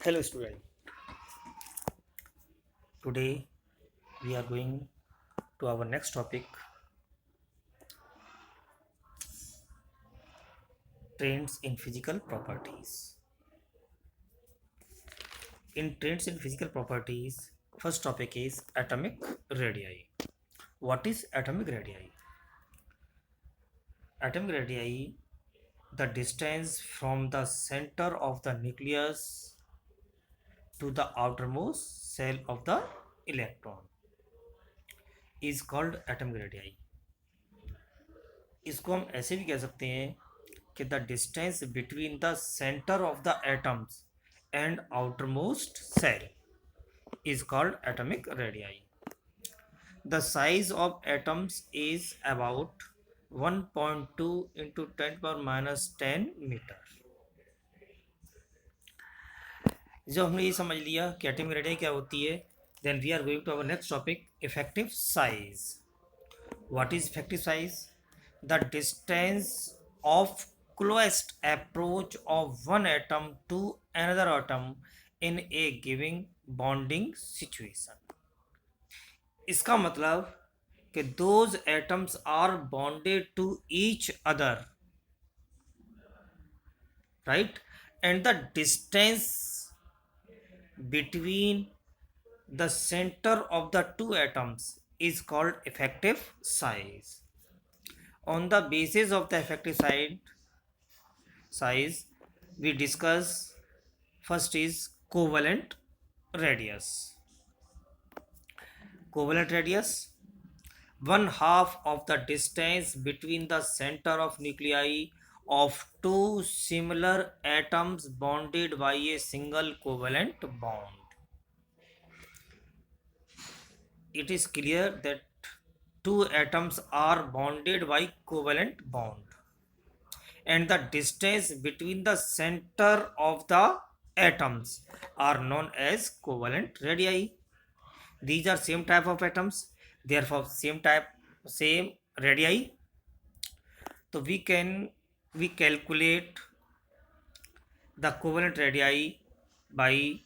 Hello student, today we are going to our next topic, trends in physical properties. In trends in physical properties, first topic is atomic radii. What is atomic radii? Atomic radii, the distance from the center of the nucleus to the outermost cell of the electron, is called atomic radii. इसको हम ऐसे भी कह सकते हैं कि the distance between the centre of the atoms and outermost shell is called atomic radii. The size of atoms is about 1.2 into 10 power minus 10 metre. जब हमने ये समझ लिया कि एटॉमिक रेडियस क्या होती है, then we are going to our next topic, effective size. What is effective size? The distance of closest approach of one atom to another atom in a given bonding situation. इसका मतलब कि those atoms are bonded to each other, right? And the distance between the center of the two atoms is called effective size. On the basis of the effective size, we discuss first is covalent radius. Covalent radius, one half of the distance between the center of nuclei of two similar atoms bonded by a single covalent bond. It is clear that two atoms are bonded by covalent bond, and the distance between the center of the atoms are known as covalent radii. These are same type of atoms, therefore same radii. So we calculate the covalent radii by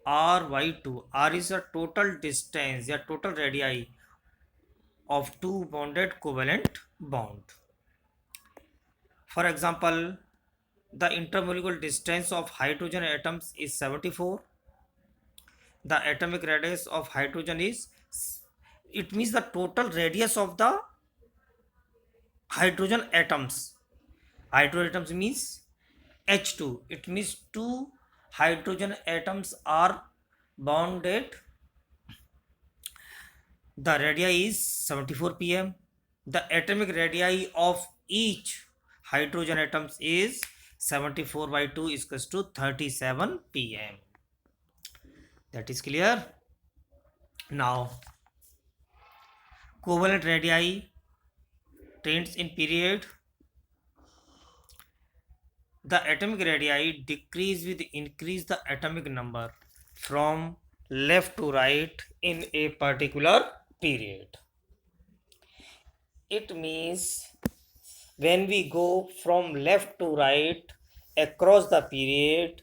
r by 2. R is a total distance, या total radii of two bonded covalent bond. For example, the intermolecular distance of hydrogen atoms is 74. The atomic radius of hydrogen is, it means the total radius of the hydrogen atoms. Hydrogen atoms means H2. It means two hydrogen atoms are bonded. The radii is 74 pm. The atomic radii of each hydrogen atoms is 74 by 2 is equals to 37 pm. That is clear. Now, covalent radii trends in period. The atomic radii decrease with increase the atomic number from left to right in a particular period. It means when we go from left to right across the period,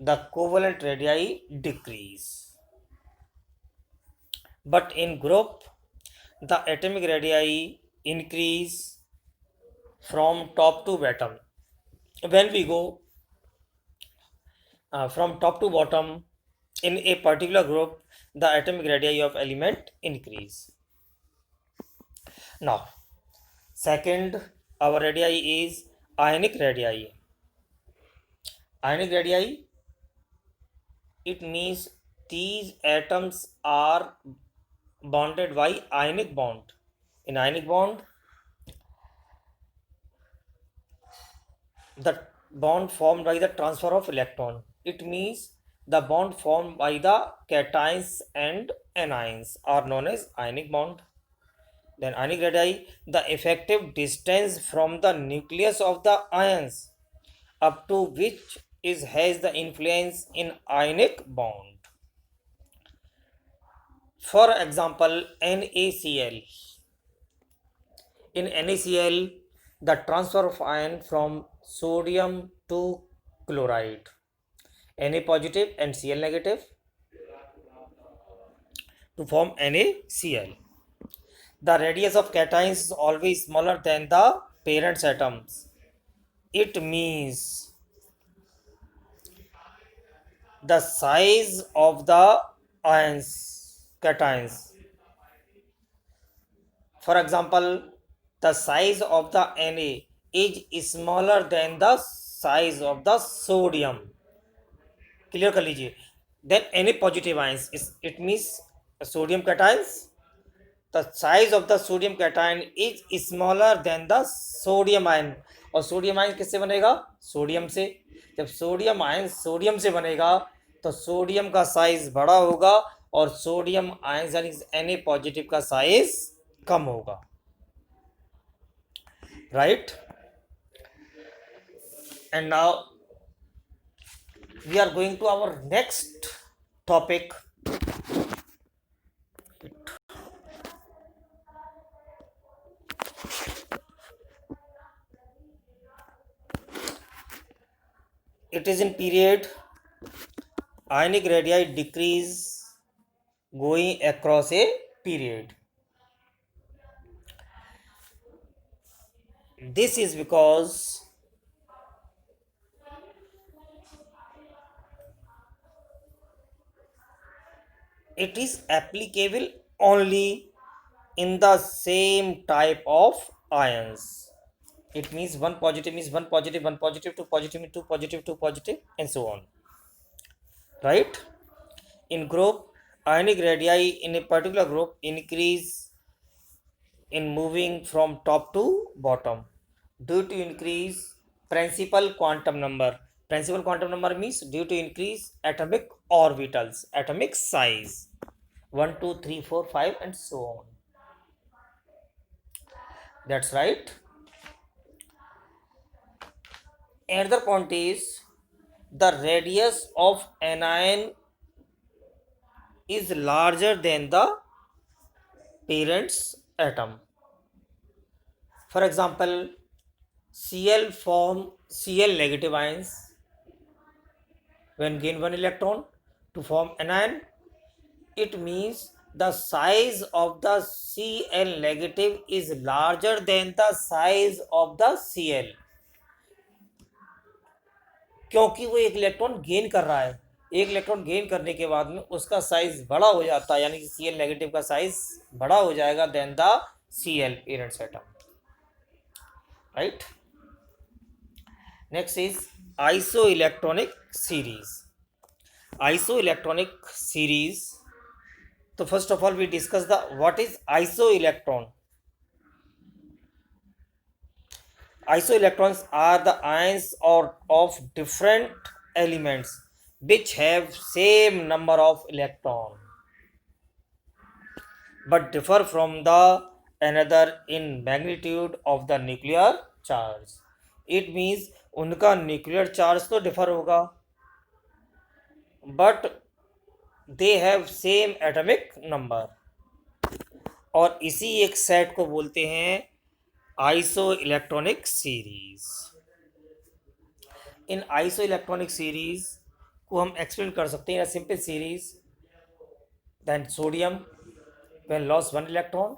the covalent radii decrease. But in group, the atomic radii increase from top to bottom. When we go from top to bottom in a particular group, the atomic radii of element increase. Now, second, our radii is ionic radii. Ionic radii, it means these atoms are bonded by ionic bond. In ionic bond, the bond formed by the transfer of electron. It means the bond formed by the cations and anions are known as ionic bond. Then ionic radii, the effective distance from the nucleus of the ions up to which is has the influence in ionic bond. For example, NaCl. In NaCl, the transfer of ion from sodium to chloride Na positive and Cl negative to form NaCl. The radius of cations is always smaller than the parent atoms. It means the size of the cations. For example, the size of the Na is smaller than the size of the sodium. Clear कर लीजिए. Then Na positive ions it means sodium cations. The size of the sodium cation is smaller than the sodium ion. और sodium ion किससे बनेगा? Sodium से. जब sodium ion sodium से बनेगा तो सोडियम का साइज बड़ा होगा और सोडियम आयन यानी Na पॉजिटिव का साइज कम होगा. Right. And now we are going to our next topic. It is in period ionic radii decrease going across a period. This is because it is applicable only in the same type of ions. It means one positive means one positive, one positive, two positive means two positive, two positive, and so on. Right? In group, ionic radii in a particular group increase in moving from top to bottom due to increase principal quantum number. Principal quantum number means due to increase atomic orbitals, atomic size 1, 2, 3, 4, 5, and so on. That's right. Another point is the radius of anion is larger than the parent's atom. For example, Cl form Cl negative ions when gain one electron to form anion. It means the size of the Cl negative is larger than the size of the Cl. क्योंकि वो एक electron gain कर रहा है. एक electron gain करने के बाद में उसका साइज बड़ा हो जाता है, यानी कि Cl नेगेटिव का साइज बड़ा हो जाएगा then the Cl parent atom. Right. Next is isoelectronic series. Isoelectronic series. तो first of all we discuss the what is isoelectron. Isoelectrons are the ions of different elements which have same number of electrons but differ from the another in magnitude of the nuclear charge. It means उनका nuclear charge तो differ होगा but they have same atomic number. और इसी एक set को बोलते हैं isoelectronic series. इन आइसोइलेक्ट्रॉनिक सीरीज को हम एक्सप्लेन कर सकते हैं simple series. Then sodium when loss one electron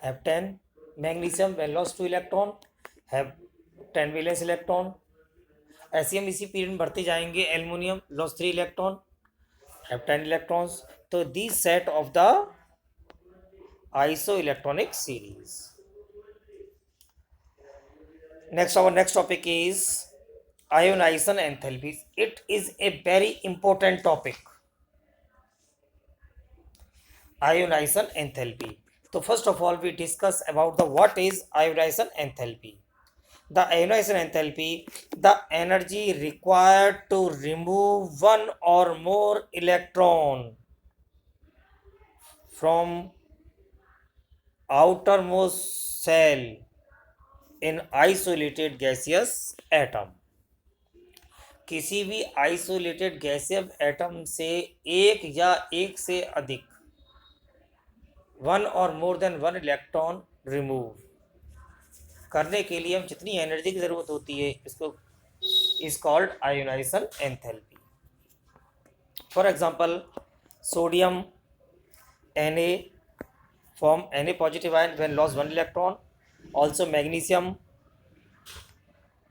have 10. Magnesium when loss 2 electron have 10 valence electron. ऐसे हम इसी पीरियड में बढ़ते जाएंगे. Aluminium loss 3 electron have 10 electrons. तो this set of the isoelectronic series. Next, our next topic is ionization enthalpy. It is a very important topic. Ionization enthalpy. So first of all, we discuss about the what is ionization enthalpy. The ionization enthalpy, the energy required to remove one or more electron from outermost shell in isolated gaseous atom. किसी भी isolated gaseous atom से एक या एक से अधिक one और more than one electron remove करने के लिए हम जितनी एनर्जी की ज़रूरत होती है इसको is called ionisation enthalpy. For example, sodium Na form Na positive ion when lost one electron. Also magnesium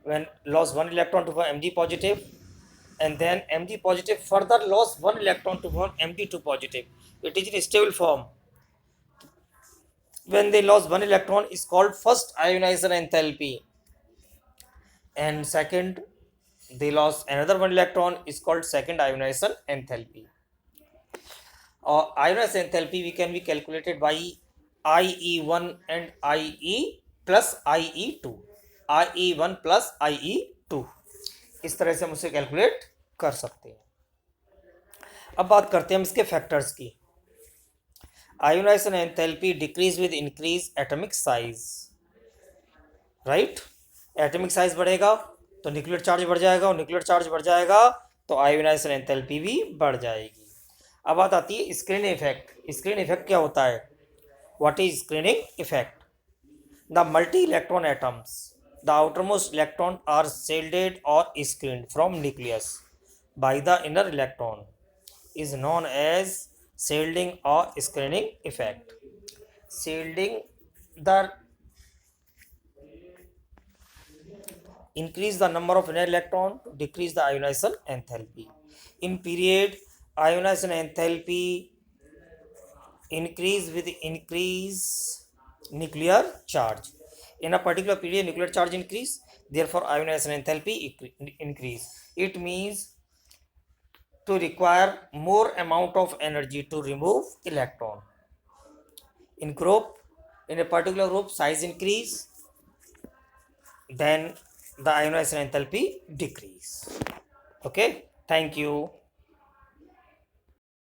when lost one electron to form Mg positive, and then Mg positive further lost one electron to form Mg2 positive. It is in stable form. When they lost one electron is called first ionization enthalpy, and second they lost another one electron is called second ionization enthalpy. Ionization enthalpy we can be calculated by IE1 and IE plus IE2, IE1 plus IE2, इस तरह से हम उसे calculate कर सकते हैं. अब बात करते हैं हम इसके फैक्टर्स की. Ionisation enthalpy decrease with increase atomic size, right. Atomic size बढ़ेगा तो न्यूक्लियर चार्ज बढ़ जाएगा, और न्यूक्लियर चार्ज बढ़ जाएगा तो आयोनाइजेशन एंथैल्पी भी बढ़ जाएगी. अब बात आती है स्क्रीनिंग इफेक्ट. स्क्रीनिंग इफेक्ट क्या होता है? What is screening effect? The multi electron atoms, the outermost electron are shielded और screened from nucleus by the inner electron is known as shielding or screening effect. Shielding the increase the number of inner electron to decrease the ionization enthalpy. In period, ionization enthalpy increase with increase nuclear charge. In a particular period, nuclear charge increase, therefore ionization enthalpy increase. It means to require more amount of energy to remove electron. In group, in a particular group, size increase, then the ionization enthalpy decrease. Okay, thank you.